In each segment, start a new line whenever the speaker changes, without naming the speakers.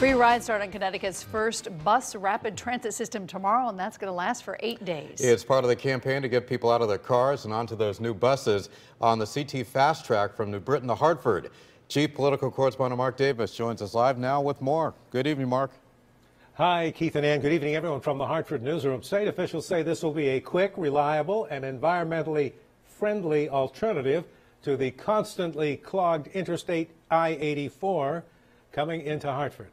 Free rides start on Connecticut's first bus rapid transit system tomorrow, and that's going to last for 8 days.
It's part of the campaign to get people out of their cars and onto those new buses on the CTfastrak from New Britain to Hartford. Chief Political Correspondent Mark Davis joins us live now with more. Good evening, Mark.
Hi, Keith and Ann. Good evening, everyone from the Hartford newsroom. State officials say this will be a quick, reliable, and environmentally friendly alternative to the constantly clogged Interstate I-84 coming into Hartford.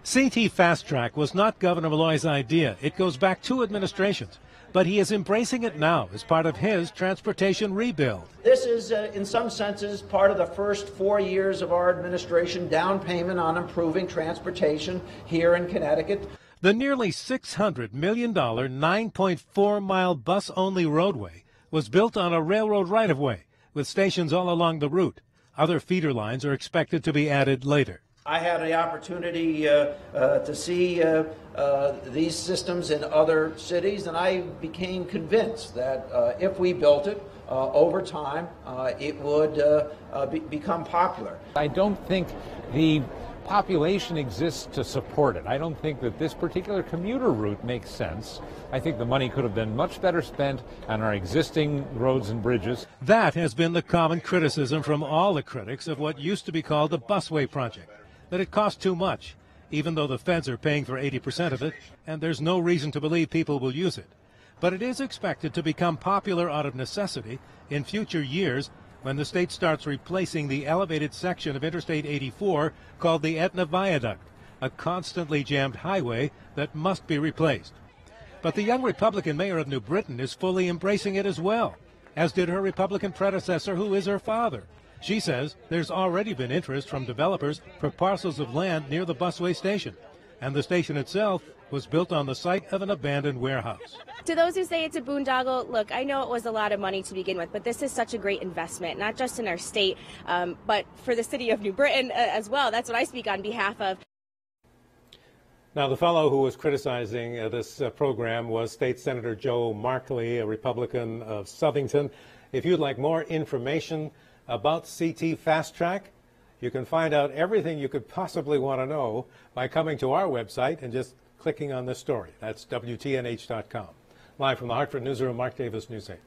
CTfastrak was not Governor Malloy's idea. It goes back 2 administrations, but he is embracing it now as part of his transportation rebuild.
This is, in some senses, part of the first 4 years of our administration, down payment on improving transportation here in Connecticut.
The nearly $600 million 9.4-mile bus-only roadway was built on a railroad right-of-way with stations all along the route. Other feeder lines are expected to be added later.
I had the opportunity to see these systems in other cities, and I became convinced that if we built it over time, it would become popular.
I don't think the population exists to support it. I don't think that this particular commuter route makes sense. I think the money could have been much better spent on our existing roads and bridges.
That has been the common criticism from all the critics of what used to be called the busway project, that it costs too much, even though the feds are paying for 80% of it, and there's no reason to believe people will use it. But it is expected to become popular out of necessity in future years when the state starts replacing the elevated section of Interstate 84 called the Etna Viaduct, a constantly jammed highway that must be replaced. But the young Republican mayor of New Britain is fully embracing it as well, as did her Republican predecessor, who is her father. She says there's already been interest from developers for parcels of land near the busway station, and the station itself was built on the site of an abandoned warehouse.
To those who say it's a boondoggle, look, I know it was a lot of money to begin with, but this is such a great investment, not just in our state, but for the city of New Britain as well. That's what I speak on behalf of.
Now, the fellow who was criticizing this program was State Senator Joe Markley, a Republican of Southington. If you'd like more information about CTfastrak, you can find out everything you could possibly want to know by coming to our website and just clicking on this story. That's WTNH.com. Live from the Hartford newsroom, Mark Davis, News 8.